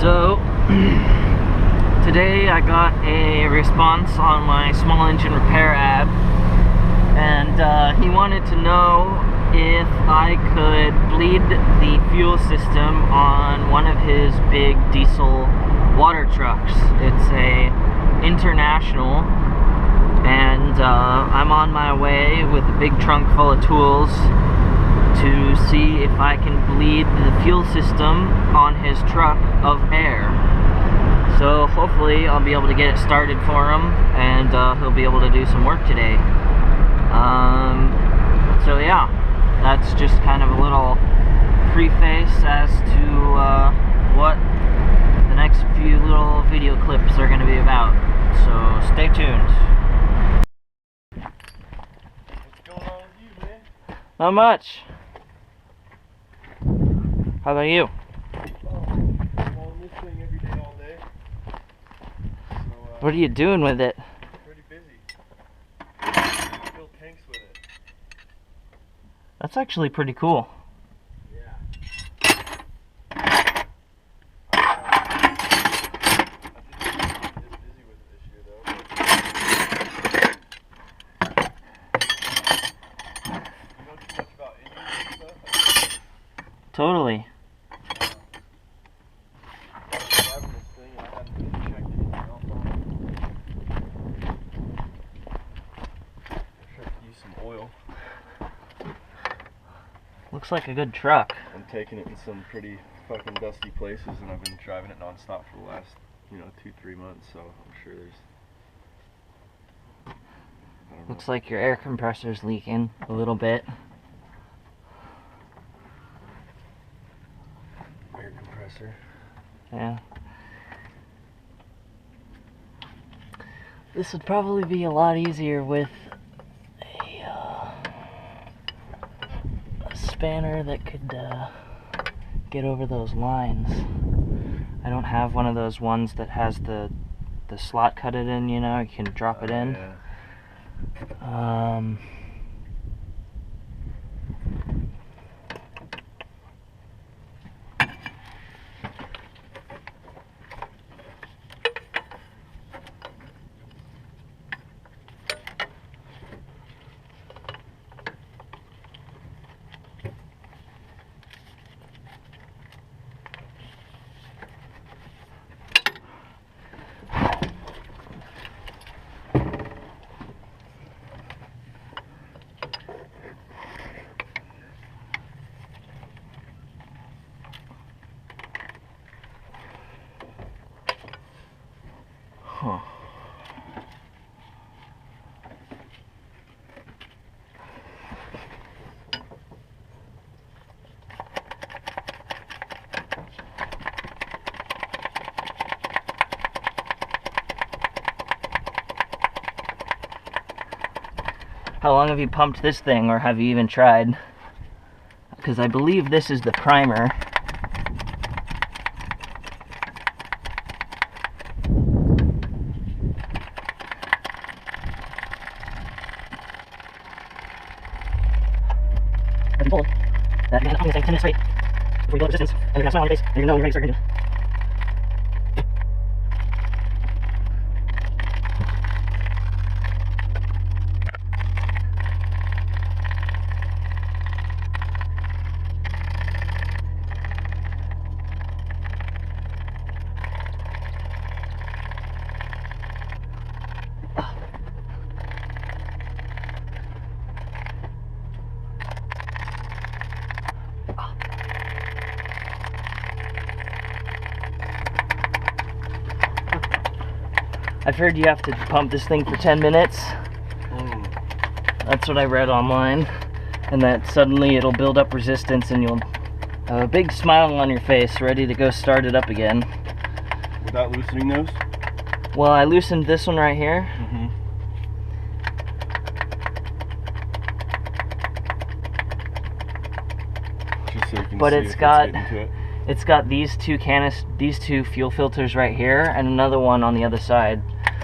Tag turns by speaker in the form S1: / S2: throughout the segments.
S1: So today I got a response on my small engine repair app, and he wanted to know if I could bleed the fuel system on one of his big diesel water trucks. It's a International, and I'm on my way with a big trunk full of tools to see if I can bleed the fuel system on his truck of air. So hopefully I'll be able to get it started for him, and he'll be able to do some work today. So yeah, that's just kind of a little preface as to what the next few little video clips are going to be about. So stay tuned.
S2: What's going on with you, man?
S1: Not much. How about you?
S2: I'm on this thing every day, all day. So,
S1: What are you doing with it?
S2: pretty busy. Fill tanks with it.
S1: That's actually pretty cool.
S2: Yeah. I've been just busy with it this year, though. You know too much about engines and stuff?
S1: Totally.
S2: Driving this thing, I haven't even checked anything else on it. I should use some oil.
S1: Looks like a good truck.
S2: I'm taking it in some pretty fucking dusty places, and I've been driving it nonstop for the last, 2-3 months, so I'm sure there's... I don't know.
S1: Looks like your air compressor's leaking a little bit.
S2: Air compressor.
S1: Yeah. This would probably be a lot easier with a spanner that could get over those lines. I don't have one of those ones that has the slot cut it in, you can drop it in.
S2: Yeah.
S1: Huh. How long have you pumped this thing, or have you even tried? Because I believe this is the primer. That man, I'm gonna say 10 minutes straight before you build resistance, and you're gonna smile on your face, and you're gonna know when you're ready to start engine. I've heard you have to pump this thing for 10 minutes. That's what I read online. And that suddenly it'll build up resistance and you'll have a big smile on your face, ready to go start it up again.
S2: Without loosening those?
S1: Well, I loosened this one right here.
S2: Just so you can
S1: But
S2: see
S1: it's
S2: if
S1: got
S2: getting to it.
S1: it's got these two fuel filters right here and another one on the other side.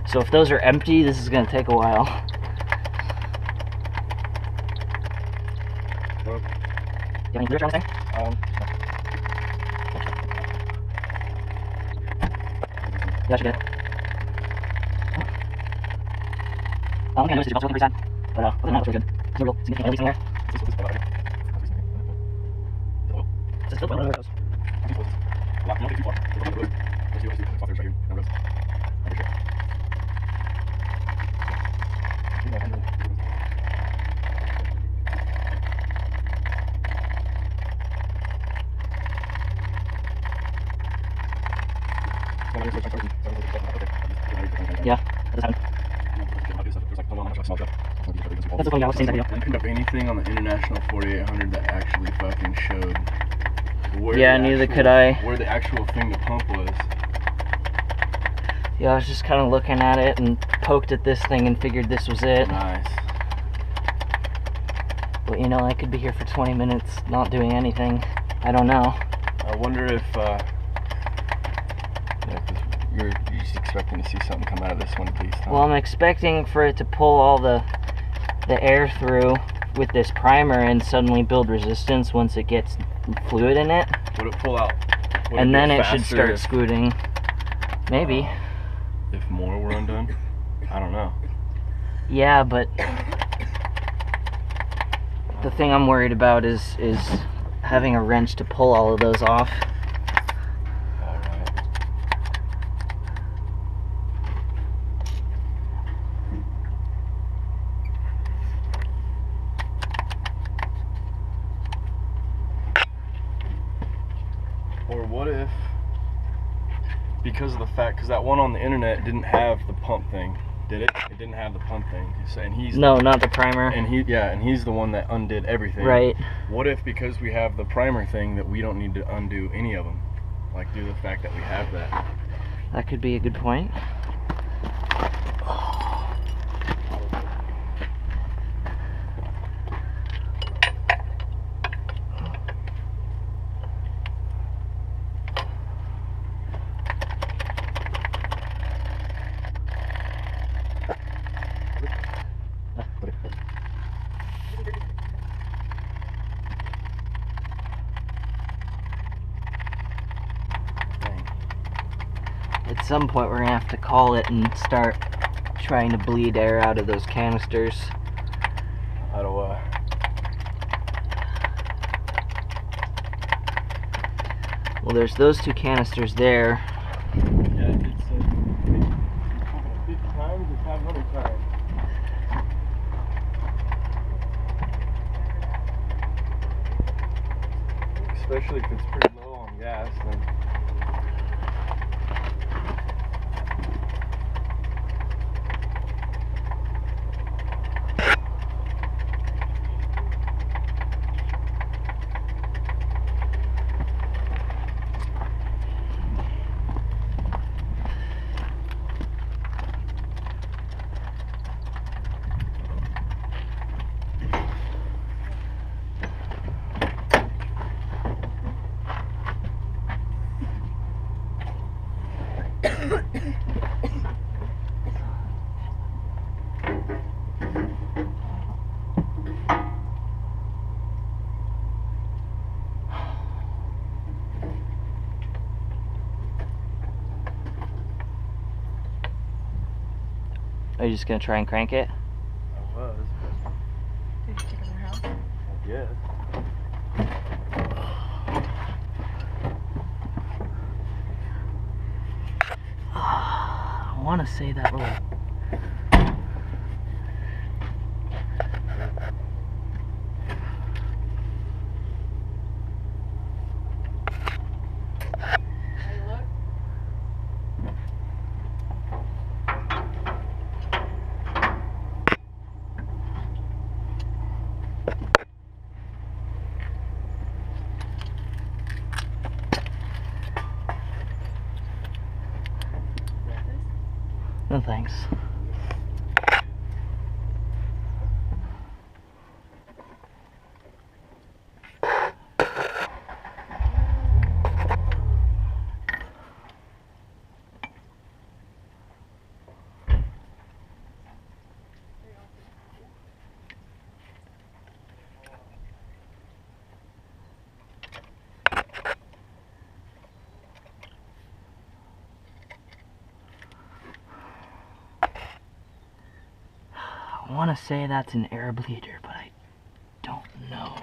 S1: So if those are empty, this is going to take a while.
S2: Oh.
S1: Do you want any literature on this thing? Yeah, I should get it. One thing I noticed is you've also looking pretty sad. But other than that, it looks really good. There's no real significant oily anywhere. It's just oil everywhere it goes. Yeah, that's happened. That's funny, I was seeing that video.
S2: I didn't pick up anything on the International 4800 that actually fucking showed where
S1: Yeah,
S2: the
S1: neither
S2: actual,
S1: could I.
S2: where the actual thing to pump was.
S1: Yeah, I was just kind of looking at it and poked at this thing and figured this was it.
S2: Nice.
S1: But you know, I could be here for 20 minutes not doing anything. I don't know.
S2: I wonder if, yeah, 'cause you're just expecting to see something come out of this one at least, huh?
S1: Well, I'm expecting for it to pull all the air through with this primer and suddenly build resistance once it gets fluid in it.
S2: Would it pull out? Would
S1: And
S2: go
S1: then it should
S2: faster
S1: start
S2: if-
S1: scooting. Maybe.
S2: If more were undone? I don't know.
S1: Yeah, but the thing I'm worried about is having a wrench to pull all of those off.
S2: Alright. Or what if, because of the fact, because that one on the internet didn't have the pump thing, did it? It didn't have the pump thing. So, and he's
S1: No, not the primer.
S2: and he's the one that undid everything.
S1: Right.
S2: What if because we have the primer thing that we don't need to undo any of them, like due to the fact that we have that?
S1: That could be a good point. At some point we're gonna have to call it and start trying to bleed air out of those canisters.
S2: How do
S1: Well, there's those two canisters there.
S2: Yeah, it did say 50 times or 500 times. Especially if it's pretty low on gas, then.
S1: Are you just gonna try and crank it?
S2: I was, but
S3: Did you check on your house?
S2: I guess.
S1: I want to say that little. No thanks. want to say that's an air bleeder, but I don't know.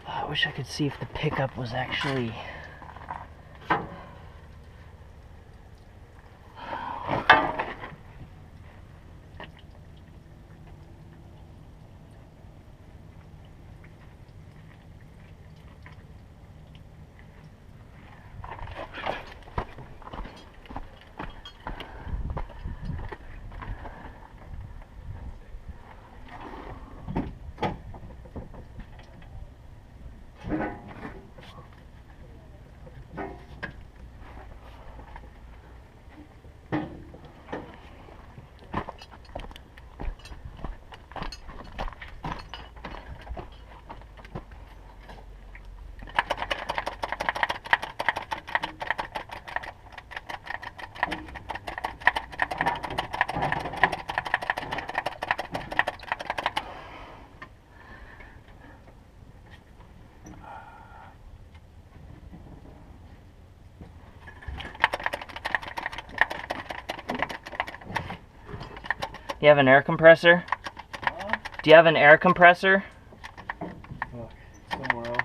S1: I wish I could see if the pickup was actually... You have an air compressor? Do you have an air compressor?
S2: Fuck, somewhere else.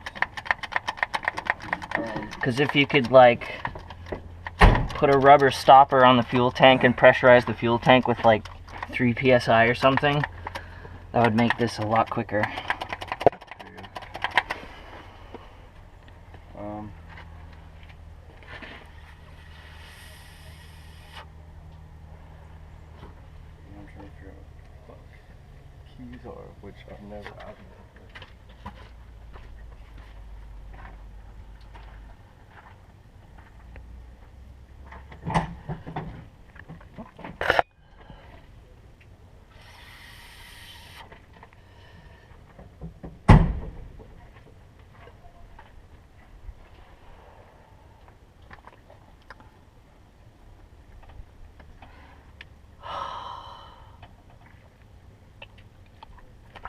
S1: Because if you could, like, put a rubber stopper on the fuel tank and pressurize the fuel tank with, like, 3 psi or something, that would make this a lot quicker.
S2: I'm trying to figure out what the keys are, which I've never had.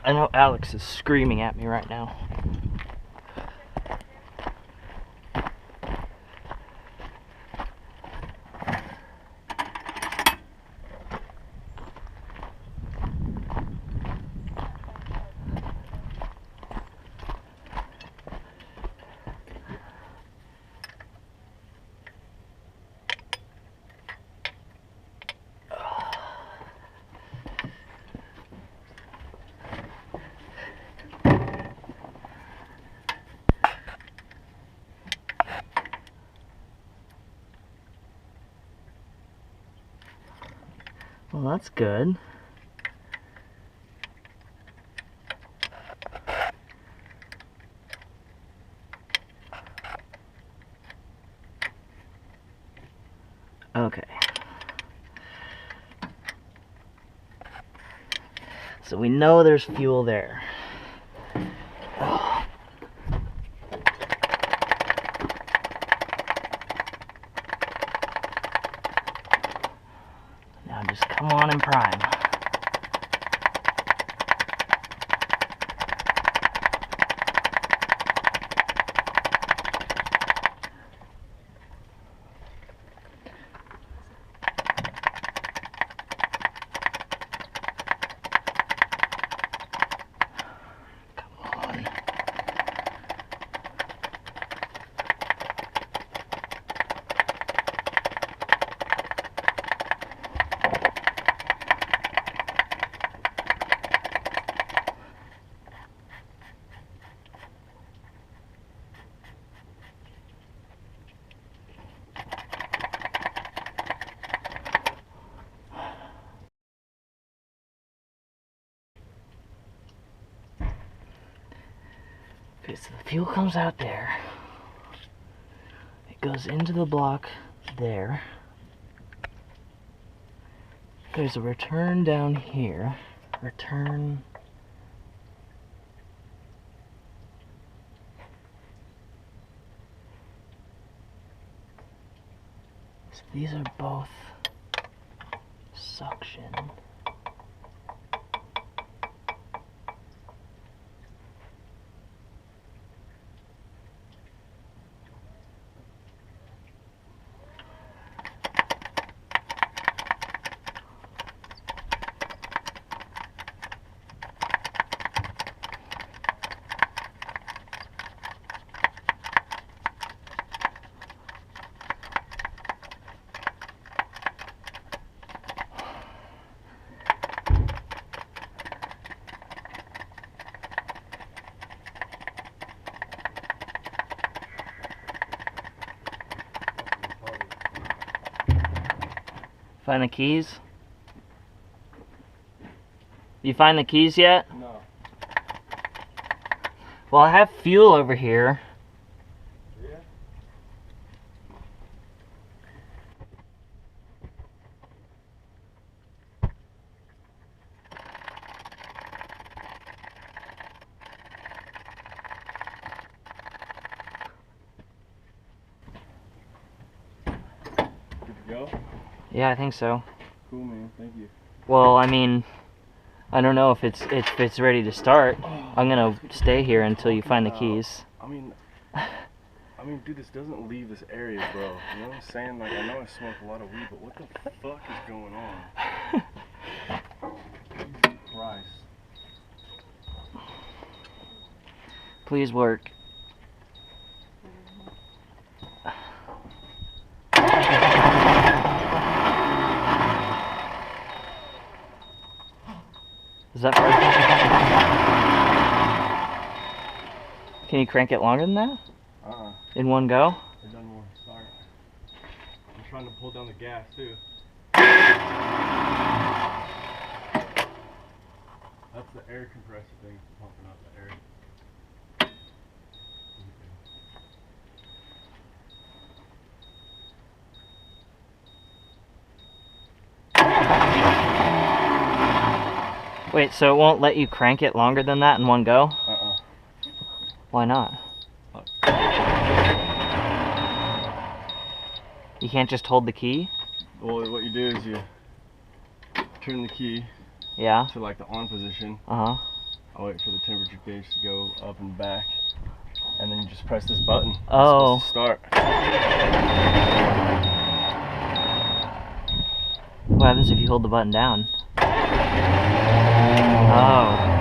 S1: I know Alex is screaming at me right now. Well, that's good. Okay. So we know there's fuel there. Oh. Now just come on and prime. Okay, so the fuel comes out there. It goes into the block there. There's a return down here. Return. So these are both suction. Find the keys? You find the keys yet?
S2: No.
S1: Well, I have fuel over here.
S2: Yeah. Good to go?
S1: Yeah, I think so.
S2: Cool, man. Thank you.
S1: Well, I mean, I don't know if it's ready to start. I'm gonna stay here until you find the keys.
S2: I mean, dude, this doesn't leave this area, bro. You know what I'm saying? Like, I know I smoke a lot of weed, but what the fuck is going on? Jesus Christ.
S1: Please work. Is that far? Can you crank it longer than that? In one go?
S2: It doesn't want to start. I'm trying to pull down the gas, too. That's the air compressor thing pumping out the air.
S1: Wait, so it won't let you crank it longer than that in one go? Why not? You can't just hold the key?
S2: Well, what you do is you turn the key
S1: Yeah.
S2: to like the on position.
S1: Uh-huh.
S2: I'll wait for the temperature gauge to go up and back, and then you just press this button. It's
S1: Oh.
S2: supposed to start.
S1: What happens if you hold the button down? Oh.